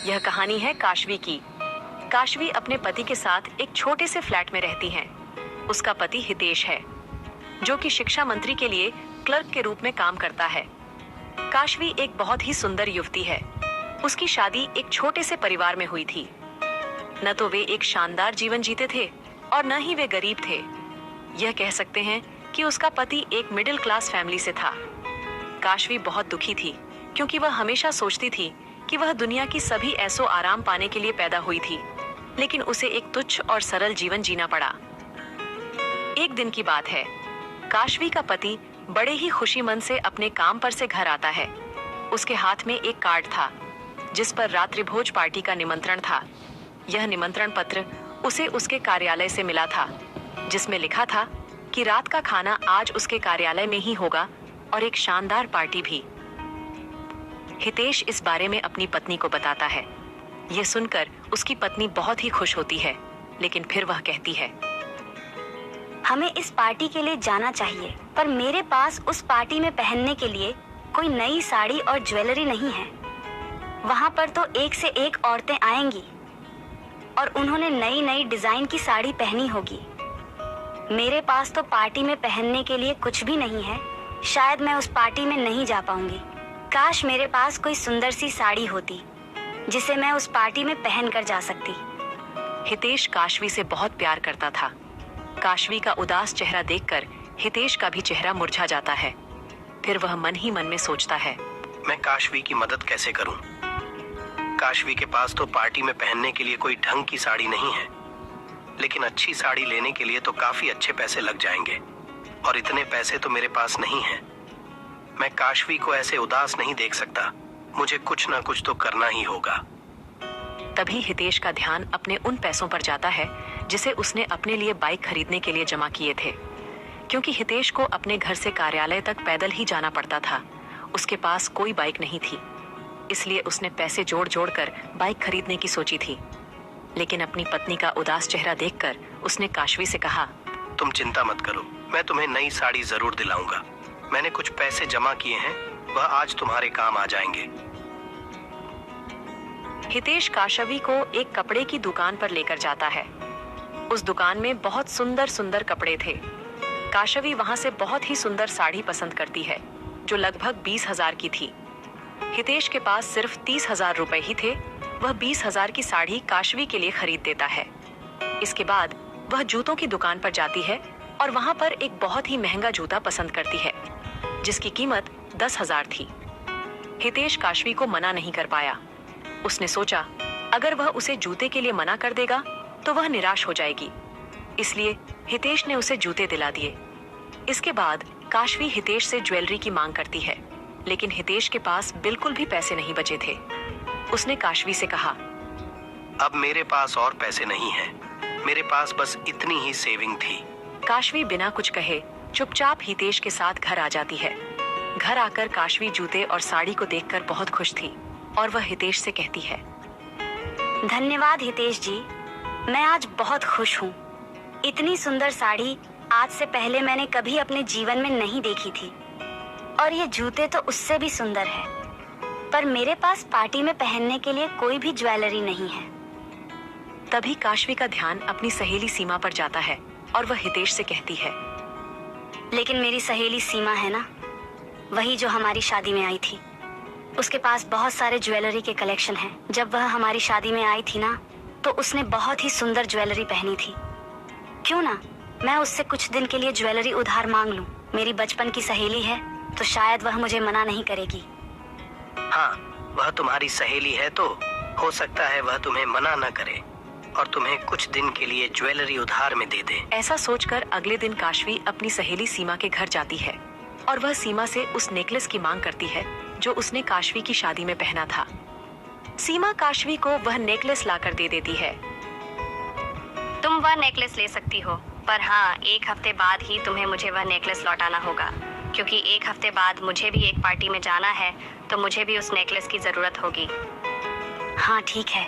यह कहानी है काशवी की। काशवी अपने पति के साथ एक छोटे से फ्लैट में रहती हैं। उसका पति हितेश है, जो कि शिक्षा मंत्री के लिए क्लर्क के रूप में काम करता है। काशवी एक बहुत ही सुंदर युवती है। उसकी शादी एक छोटे से परिवार में हुई थी। न तो वे एक शानदार जीवन जीते थे और न ही वे गरीब थे। यह कह सकते हैं कि उसका पति एक मिडिल क्लास फैमिली से था। काशवी बहुत दुखी थी, क्योंकि वह हमेशा सोचती थी कि वह दुनिया की सभी ऐसो आराम पाने के लिए पैदा हुई थी, लेकिन उसे एक तुच्छ और सरल जीवन जीना पड़ा। एक दिन की बात है, काशवी का पति बड़े ही खुशीमंद से अपने काम पर से घर आता है। उसके हाथ में एक कार्ड था, जिस पर रात्रि भोज पार्टी का निमंत्रण था। यह निमंत्रण पत्र उसे उसके कार्यालय से मिला था, जिसमें लिखा था कि रात का खाना आज उसके कार्यालय में ही होगा और एक शानदार पार्टी भी। हितेश इस बारे में अपनी पत्नी को बताता है। यह सुनकर उसकी पत्नी बहुत ही खुश होती है, लेकिन फिर वह कहती है, हमें इस पार्टी के लिए जाना चाहिए, पर मेरे पास उस पार्टी में पहनने के लिए कोई नई साड़ी और ज्वेलरी नहीं है। वहाँ पर तो एक से एक औरतें आएंगी और उन्होंने नई नई डिजाइन की साड़ी पहनी होगी। मेरे पास तो पार्टी में पहनने के लिए कुछ भी नहीं है। शायद मैं उस पार्टी में नहीं जा पाऊंगी। काश मेरे पास कोई सुंदर सी साड़ी होती, जिसे मैं उस पार्टी में पहन कर जा सकती। हितेश काशवी से बहुत प्यार करता था। काशवी का उदास चेहरा देखकर हितेश का भी चेहरा मुरझा जाता है। फिर वह मन ही मन में सोचता है, मैं काशवी की मदद कैसे करूं? काशवी के पास तो पार्टी में पहनने के लिए कोई ढंग की साड़ी नहीं है, लेकिन अच्छी साड़ी लेने के लिए तो काफी अच्छे पैसे लग जाएंगे, और इतने पैसे तो मेरे पास नहीं है। मैं काशवी को ऐसे उदास नहीं देख सकता। मुझे कुछ ना कुछ तो करना ही होगा। तभी हितेश का ध्यान अपने उन पैसों पर जाता है जिसे उसने अपने लिए बाइक खरीदने के लिए जमा किए थे। क्योंकि हितेश को अपने घर से कार्यालय तक पैदल ही जाना पड़ता था, उसके पास कोई बाइक नहीं थी। इसलिए उसने पैसे जोड़ जोड़ कर बाइक खरीदने की सोची थी। लेकिन अपनी पत्नी का उदास चेहरा देखकर उसने काशवी से कहा, तुम चिंता मत करो, मैं तुम्हें नई साड़ी जरूर दिलाऊंगा। मैंने कुछ पैसे जमा किए हैं, वह आज तुम्हारे काम आ जाएंगे। हितेश काशवी को एक कपड़े की दुकान पर लेकर जाता है। उस दुकान में बहुत सुंदर सुंदर कपड़े थे। काशवी वहां से बहुत ही सुंदर साड़ी पसंद करती है, जो लगभग 20,000 की थी। हितेश के पास सिर्फ 30,000 रुपए ही थे। वह 20,000 की साड़ी काशवी के लिए खरीद देता है। इसके बाद वह जूतों की दुकान पर जाती है और वहां पर एक बहुत ही महंगा जूता पसंद करती है, जिसकी कीमत 10,000 थी। हितेश काशवी को मना नहीं कर पाया। उसने सोचा, अगर वह उसे जूते के लिए मना कर देगा तो वह निराश हो जाएगी। इसलिए हितेश ने उसे जूते दिला दिए। इसके बाद काशवी हितेश से ज्वेलरी की मांग करती है, लेकिन हितेश के पास बिल्कुल भी पैसे नहीं बचे थे। उसने काशवी से कहा, अब मेरे पास और पैसे नहीं हैं। मेरे पास बस इतनी ही सेविंग थी। काशवी बिना कुछ कहे चुपचाप हितेश के साथ घर आ जाती है। घर आकर काशवी जूते और साड़ी को देखकर बहुत खुश थी और वह हितेश से कहती है, धन्यवाद हितेश जी, मैं आज बहुत खुश हूँ। इतनी सुंदर साड़ी आज से पहले मैंने कभी अपने जीवन में नहीं देखी थी, और ये जूते तो उससे भी सुंदर है। पर मेरे पास पार्टी में पहनने के लिए कोई भी ज्वेलरी नहीं है। तभी काशवी का ध्यान अपनी सहेली सीमा पर जाता है और वह हितेश से कहती है, लेकिन मेरी सहेली सीमा है ना, वही जो हमारी शादी में आई थी। उसके पास बहुत सारे ज्वेलरी के कलेक्शन हैं। जब वह हमारी शादी में आई थी ना, तो उसने बहुत ही सुंदर ज्वेलरी पहनी थी। क्यों ना मैं उससे कुछ दिन के लिए ज्वेलरी उधार मांग लूं। मेरी बचपन की सहेली है, तो शायद वह मुझे मना नहीं करेगी। हाँ, वह तुम्हारी सहेली है तो हो सकता है वह तुम्हें मना न करे और तुम्हें कुछ दिन के लिए ज्वेलरी उधार में दे दे। ऐसा सोचकर अगले दिन काशवी अपनी सहेली सीमा के घर जाती है और वह सीमा से उस नेकलेस की मांग करती है जो उसने काशवी की शादी में पहना था। सीमा काशवी को वह नेकलेस लाकर दे देती है। तुम वह नेकलेस ले सकती हो, पर हाँ, 1 हफ्ते बाद ही तुम्हें मुझे वह नेकलेस लौटाना होगा, क्योंकि 1 हफ्ते बाद मुझे भी एक पार्टी में जाना है, तो मुझे भी उस नेकलेस की जरूरत होगी। हाँ ठीक है,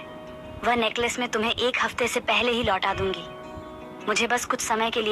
वह नेकलेस मैं तुम्हें 1 हफ्ते से पहले ही लौटा दूंगी। मुझे बस कुछ समय के लिए